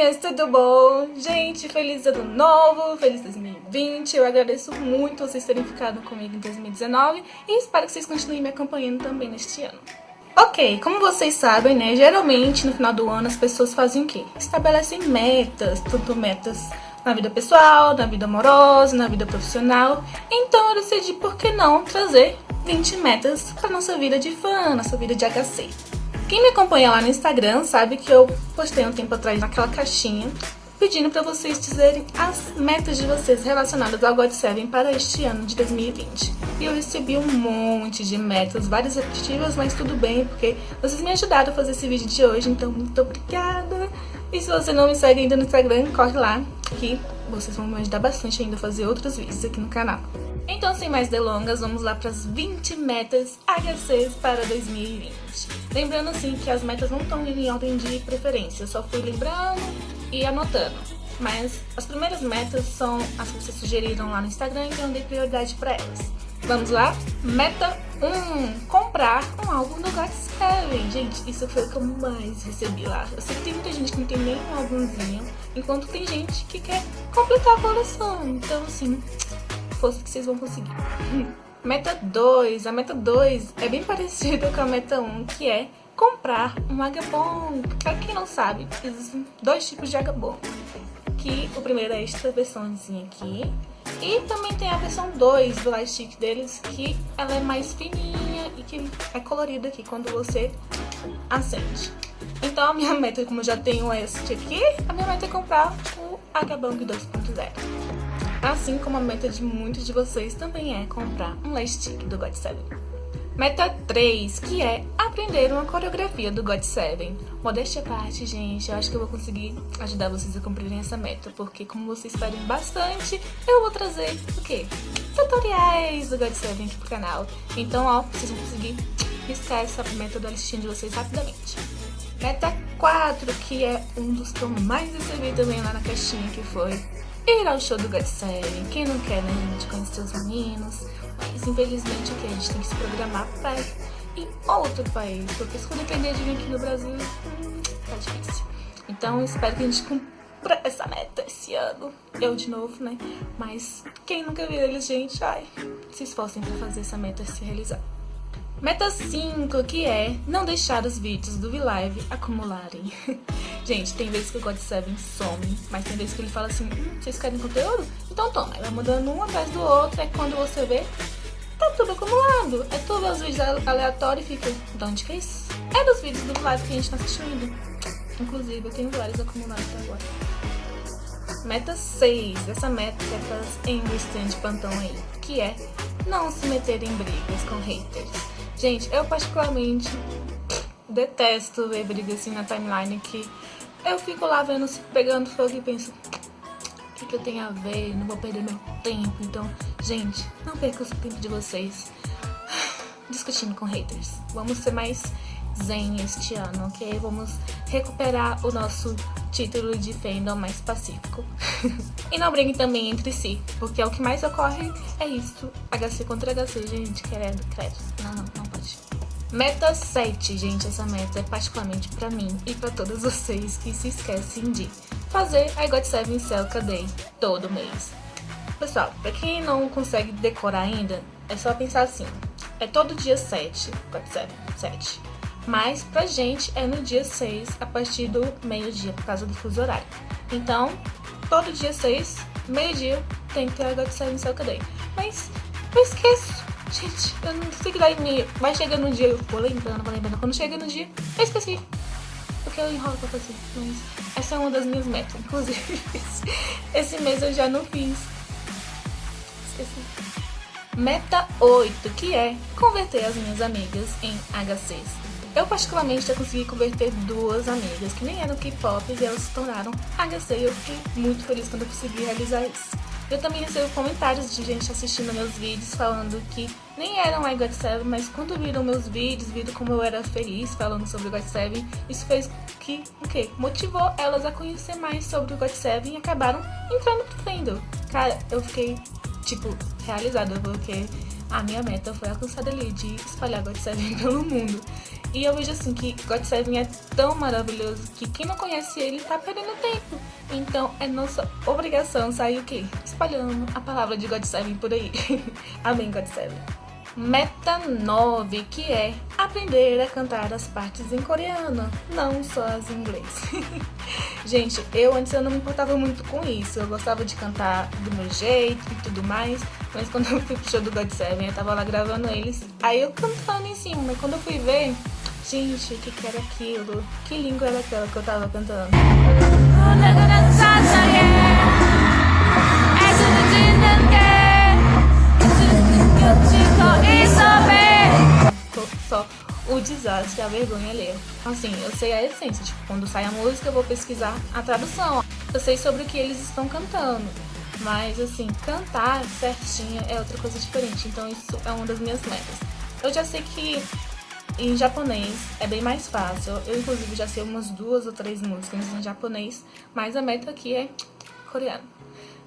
amiguinhas, tudo bom? Gente, feliz ano novo, feliz 2020. Eu agradeço muito vocês terem ficado comigo em 2019 e espero que vocês continuem me acompanhando também neste ano. Ok, como vocês sabem, né, geralmente no final do ano as pessoas fazem o quê? Estabelecem metas, tanto metas na vida pessoal, na vida amorosa, na vida profissional. Então eu decidi, por que não, trazer 20 metas para nossa vida de fã, nossa vida de HC. Quem me acompanha lá no Instagram sabe que eu postei um tempo atrás naquela caixinha pedindo para vocês dizerem as metas de vocês relacionadas ao GOT7 para este ano de 2020. E eu recebi um monte de metas, várias repetitivas, mas tudo bem, porque vocês me ajudaram a fazer esse vídeo de hoje, então muito obrigada! E se você não me segue ainda no Instagram, corre lá, que vocês vão me ajudar bastante ainda a fazer outros vídeos aqui no canal. Então, sem mais delongas, vamos lá para as 20 metas HCs para 2020. Lembrando assim que as metas não estão em ordem de preferência, eu só fui lembrando e anotando. Mas as primeiras metas são as que vocês sugeriram lá no Instagram, então eu dei prioridade para elas. Vamos lá? Meta 1. Comprar um álbum do GOT7. Gente, isso foi o que eu mais recebi lá. Eu sei que tem muita gente que não tem nem um álbumzinho, enquanto tem gente que quer completar a coleção. Então, assim, força que vocês vão conseguir. Meta 2. A meta 2 é bem parecida com a meta 1, que é comprar um Agabong. Pra quem não sabe, existem dois tipos de Agabong. Que o primeiro é esta versãozinha aqui. E também tem a versão 2 do lightstick deles, que ela é mais fininha e que é colorida aqui quando você acende. Então a minha meta, como eu já tenho este aqui, a minha meta é comprar o Agabong 2.0. Assim como a meta de muitos de vocês também é comprar um lightstick do GOT7. Meta 3, que é aprender uma coreografia do GOT7. Modéstia à parte, gente, eu acho que eu vou conseguir ajudar vocês a cumprirem essa meta, porque como vocês pedem bastante, eu vou trazer o quê? Tutoriais do GOT7 aqui pro canal. Então, ó, vocês vão conseguir riscar essa meta da listinha de vocês rapidamente. Meta 4, que é um dos que eu mais recebi também lá na caixinha, que foi ir ao show do GOT7. Quem não quer, né, gente, conhecer os meninos? Mas infelizmente o que? A gente tem que se programar pra ir em outro país, porque se for depender de vir aqui no Brasil, tá difícil. Então espero que a gente cumpra essa meta esse ano. Eu de novo, né? Mas quem nunca viu eles, gente, ai, se esforcem pra fazer essa meta se realizar. Meta 5, que é não deixar os vídeos do VLive acumularem. Gente, tem vezes que o GOT7 some, mas tem vezes que ele fala assim, vocês querem conteúdo? Então toma, vai mudando um atrás do outro, é quando você vê, tá tudo acumulado. É tu ver os vídeos aleatórios e fica, de onde que é isso? É dos vídeos do VLive que a gente tá assistindo. Inclusive, eu tenho vários acumulados até agora. Meta 6, essa meta é para as English de plantão aí, que é não se meter em brigas com haters. Gente, eu particularmente detesto ver briga assim na timeline, que eu fico lá vendo, pegando fogo e penso, o que eu tenho a ver? Não vou perder meu tempo. Então, gente, não perca o tempo de vocês discutindo com haters. Vamos ser mais zen este ano, ok? Vamos recuperar o nosso título de fandom mais pacífico. E não briguem também entre si, porque é o que mais ocorre, é isso. HC contra HC, gente, credo. Não pode. Meta 7, gente, essa meta é particularmente pra mim e pra todos vocês que se esquecem de fazer a GOT7 Celca Day todo mês. Pessoal, pra quem não consegue decorar ainda, é só pensar assim, é todo dia 7, GOT7, 7. Mas pra gente é no dia 6, a partir do meio-dia, por causa do fuso horário. Então, todo dia 6, meio-dia, tem que ter a GOT7 Celca Day. Mas eu esqueço. Gente, eu não sei que daí vai chegando no dia, eu vou lembrando. Quando chega no dia, eu esqueci. Porque eu enrolo pra fazer. Mas essa é uma das minhas metas. Inclusive, esse mês eu já não fiz. Esqueci. Meta 8, que é converter as minhas amigas em HCs. Eu particularmente já consegui converter 2 amigas que nem eram K-pop e elas se tornaram HC e eu fiquei muito feliz quando eu consegui realizar isso. Eu também recebo comentários de gente assistindo meus vídeos falando que nem eram GOT7, mas quando viram meus vídeos, viram como eu era feliz falando sobre o GOT7, isso fez que, motivou elas a conhecer mais sobre o GOT7 e acabaram entrando pro fandom. Cara, eu fiquei, tipo, realizada, porque a minha meta foi alcançada ali de espalhar GOT7 pelo mundo. E eu vejo assim que GOT7 é tão maravilhoso que quem não conhece ele tá perdendo tempo. Então é nossa obrigação sair o quê? Espalhando a palavra de GOT7 por aí. Amém, GOT7. Meta 9, que é aprender a cantar as partes em coreano, não só as em inglês. Gente, antes eu não me importava muito com isso, eu gostava de cantar do meu jeito e tudo mais, mas quando eu fui pro show do GOT7, eu tava lá gravando eles, aí eu cantando em cima, mas quando eu fui ver, gente, o que era aquilo? Que língua era aquela que eu tava cantando? Só o desastre, a vergonha alheia. Assim, eu sei a essência, tipo, quando sai a música eu vou pesquisar a tradução. Eu sei sobre o que eles estão cantando, mas assim, cantar certinho é outra coisa diferente, então isso é uma das minhas metas. Eu já sei que em japonês é bem mais fácil, eu inclusive já sei umas 2 ou 3 músicas em japonês, mas a meta aqui é coreano.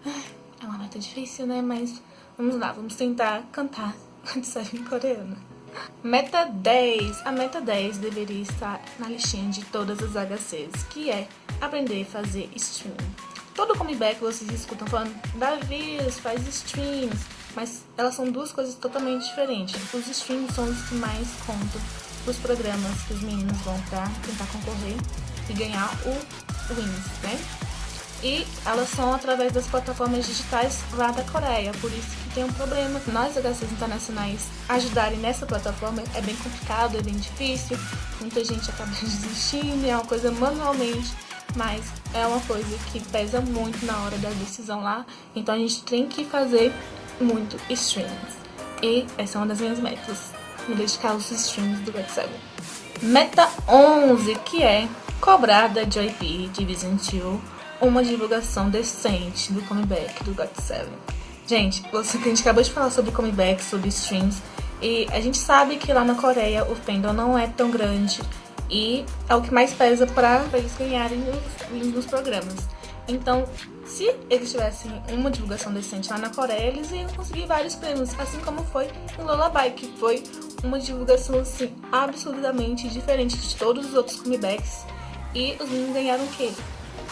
É uma meta difícil, né, mas vamos lá, vamos tentar cantar GOT7 em coreano. Meta 10. A meta 10 deveria estar na listinha de todas as HCs, que é aprender a fazer stream. Todo comeback vocês escutam falando, Davi, faz streams, mas elas são duas coisas totalmente diferentes. Os streams são os que mais contam os programas que os meninos vão pra tentar concorrer e ganhar o wins, né? E elas são através das plataformas digitais lá da Coreia, por isso que tem um problema. Nós, HCs internacionais, ajudarem nessa plataforma é bem complicado, é bem difícil, muita gente acaba desistindo, é uma coisa manualmente, mas é uma coisa que pesa muito na hora da decisão lá, então a gente tem que fazer muito streams. E essa é uma das minhas metas, me dedicar aos streams do GOT7. Meta 11, que é cobrar da JYP Division 2 uma divulgação decente do comeback do GOT7. Gente, a gente acabou de falar sobre comeback, sobre streams, e a gente sabe que lá na Coreia o fandom não é tão grande e é o que mais pesa para eles ganharem os wins nos programas. Então, se eles tivessem uma divulgação decente lá na Coreia, eles iam conseguir vários prêmios, assim como foi no Lullaby, que foi uma divulgação assim absurdamente diferente de todos os outros comebacks. E os meninos ganharam o quê?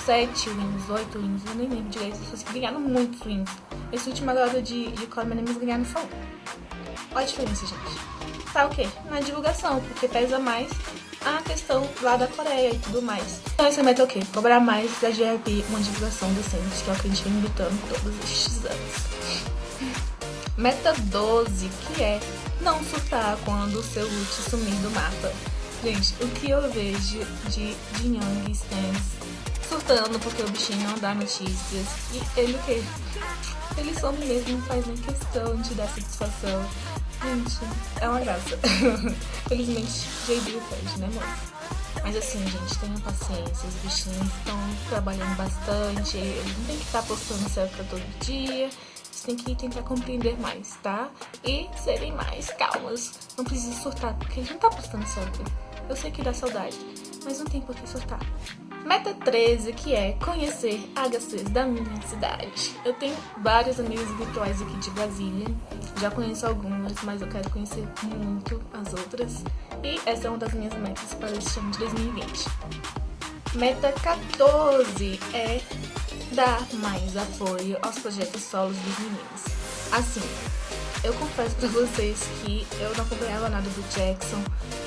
7 wins, 8 wins, eu nem lembro direito, as pessoas que ganharam muitos wins. Esse último agora de Coleman eles ganharam só 1. Olha a diferença, gente. Tá o quê? Na divulgação, porque pesa mais a questão lá da Coreia e tudo mais. Então essa meta é o quê? Cobrar mais da JYP uma divulgação decente, que é o que a gente vem lutando todos estes anos. Meta 12, que é não surtar quando o seu ult sumir do mapa. Gente, o que eu vejo de Young Stans surtando porque o bichinho não dá notícias. E ele o quê? Ele some mesmo, não faz nem questão de dar satisfação. Gente, é uma graça. Felizmente, JB perde, né, moça? Mas assim, gente, tenham paciência. Os bichinhos estão trabalhando bastante. Eles não tem que estar postando selfie todo dia. Eles têm que tentar compreender mais, tá? E serem mais calmas. Não precisa surtar, porque ele não tá postando selfie. Eu sei que dá saudade, mas não tem por que surtar. Meta 13, que é conhecer HCs da minha cidade. Eu tenho vários amigos virtuais aqui de Brasília. Já conheço algumas, mas eu quero conhecer muito as outras. E essa é uma das minhas metas para este ano de 2020. Meta 14 é dar mais apoio aos projetos solos dos meninos. Assim, eu confesso pra vocês que eu não acompanhava nada do Jackson,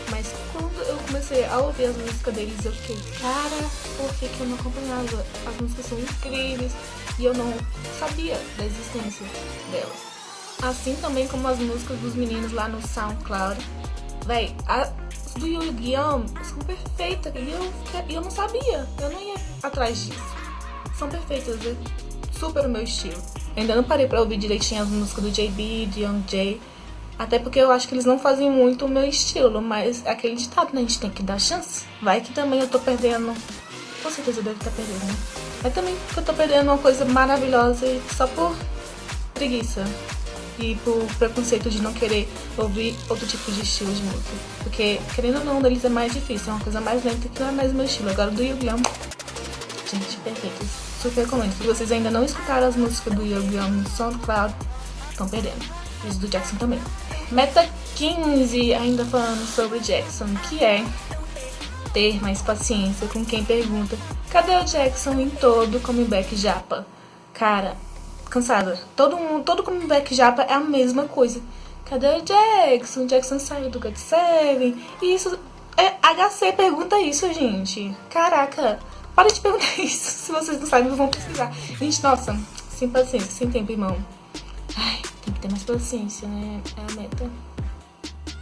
mas quando eu comecei a ouvir as músicas deles, eu fiquei, cara, por que eu não acompanhava? As músicas são incríveis e eu não sabia da existência delas. Assim também como as músicas dos meninos lá no SoundCloud. Véi, as do Yu-Gi-Oh! São perfeitas e eu não sabia, eu não ia atrás disso. São perfeitas, é super o meu estilo. Eu ainda não parei pra ouvir direitinho as músicas do JB, de Young Jay, até porque eu acho que eles não fazem muito o meu estilo, mas aquele ditado, né, a gente tem que dar chance. Vai que também eu tô perdendo, com certeza eu devo estar perdendo, né? Mas também que eu tô perdendo uma coisa maravilhosa e só por preguiça e por preconceito de não querer ouvir outro tipo de estilo de música. Porque, querendo ou não, deles é mais difícil, é uma coisa mais lenta que não é mais meu estilo. Agora do Yu-Gi-Oh! Gente, perfeito. Super recomendo. Se vocês ainda não escutaram as músicas do Yu-Gi-Oh! No SoundCloud, estão perdendo. E os do Jackson também. Meta 15, ainda falando sobre o Jackson, que é ter mais paciência com quem pergunta: cadê o Jackson em todo comeback japa? Cara, cansada. Todo comeback japa é a mesma coisa. Cadê o Jackson? O Jackson saiu do GOT7. E isso HC pergunta isso, gente. Caraca, para de perguntar isso. Se vocês não sabem, vão pesquisar. Gente, nossa, sem paciência, sem tempo, irmão. Ai, tem que ter mais paciência, né? É a meta.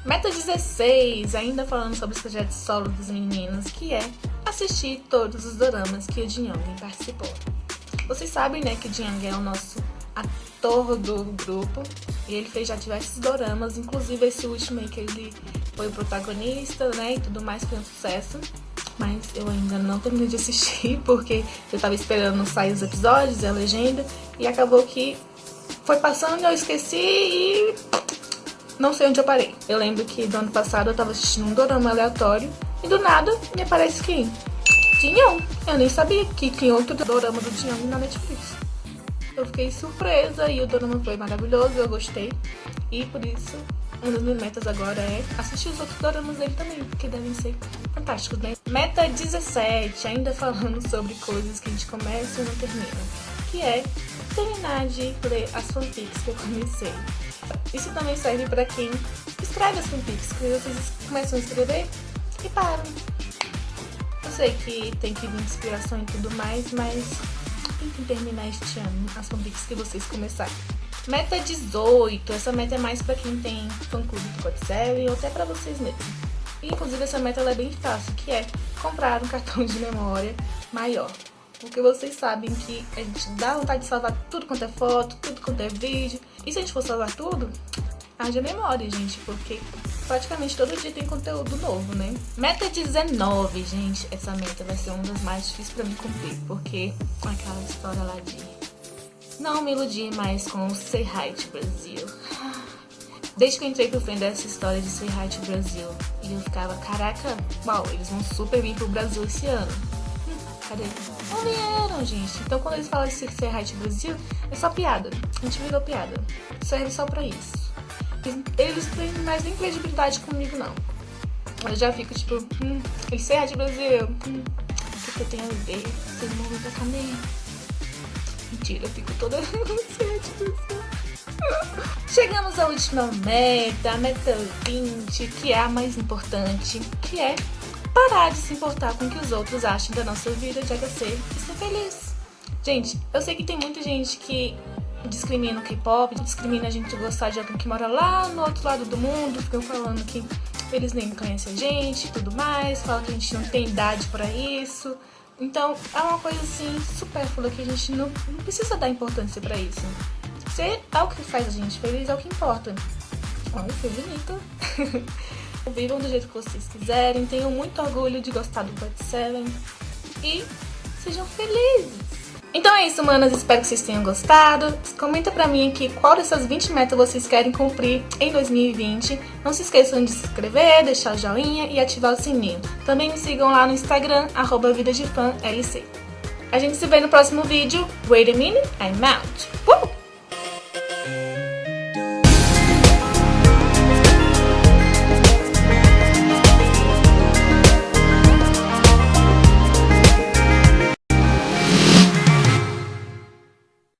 Meta 16, ainda falando sobre os projetos solo dos meninos, que é assistir todos os doramas que o Jin Young participou. Vocês sabem, né, que o Jin Young é o nosso ator do grupo e ele fez já diversos doramas, inclusive esse último aí que ele foi o protagonista, né, e tudo mais, foi um sucesso. Mas eu ainda não terminei de assistir porque eu tava esperando sair os episódios e a legenda e acabou que foi passando, eu esqueci e não sei onde eu parei. Eu lembro que do ano passado eu tava assistindo um dorama aleatório e do nada me aparece que Jin Young. Eu nem sabia que tinha outro dorama do Jin Young na Netflix. Eu fiquei surpresa e o dorama foi maravilhoso, eu gostei. E por isso, uma das minhas metas agora é assistir os outros doramas dele também, porque devem ser fantásticos, né? Meta 17, ainda falando sobre coisas que a gente começa e não termina, que é terminar de ler as fanfics que eu comecei. Isso também serve pra quem escreve as fanfics, que vocês começam a escrever e param. Eu sei que tem que vir inspiração e tudo mais, mas tentem terminar este ano as fanfics que vocês começarem. Meta 18, essa meta é mais pra quem tem fã-clube do GOT7 ou até pra vocês mesmos. E, inclusive essa meta ela é bem fácil, que é comprar um cartão de memória maior. Porque vocês sabem que a gente dá vontade de salvar tudo quanto é foto, tudo quanto é vídeo. E se a gente for salvar tudo, haja memória, gente, porque praticamente todo dia tem conteúdo novo, né? Meta 19, gente, essa meta vai ser uma das mais difíceis pra mim cumprir, porque aquela história lá de não me iludir mais com o Say Hi to Brasil. Desde que eu entrei pro fim dessa história de Say Hi to Brasil, e eu ficava, caraca, uau, eles vão super vir pro Brasil esse ano. Cadê? Não vieram, gente. Então quando eles falam de Say Hi to Brasil, é só piada. A gente virou piada. Serve só pra isso. Eles não têm mais nem credibilidade comigo, não. Eu já fico tipo, eles Say Hi to Brasil. O que eu tenho a ver? Vocês não vão pra cá mesmo. Mentira, eu fico toda Say Hi to Brasil. Chegamos à última meta, a meta 20, que é a mais importante, que é parar de se importar com o que os outros acham da nossa vida de HC e ser feliz. Gente, eu sei que tem muita gente que discrimina o K-pop, discrimina a gente gostar de alguém que mora lá no outro lado do mundo, ficam falando que eles nem conhecem a gente e tudo mais, falam que a gente não tem idade pra isso. Então, é uma coisa assim, supérflua, que a gente não precisa dar importância pra isso. Se é o que faz a gente feliz, é o que importa. Olha, foi bonito. Vivam do jeito que vocês quiserem, tenham muito orgulho de gostar do GOT7 e sejam felizes. Então é isso, manas, espero que vocês tenham gostado. Comenta pra mim aqui qual dessas 20 metas vocês querem cumprir em 2020. Não se esqueçam de se inscrever, deixar o joinha e ativar o sininho. Também me sigam lá no Instagram, @vidadefanlc. A gente se vê no próximo vídeo. Wait a minute, I'm out.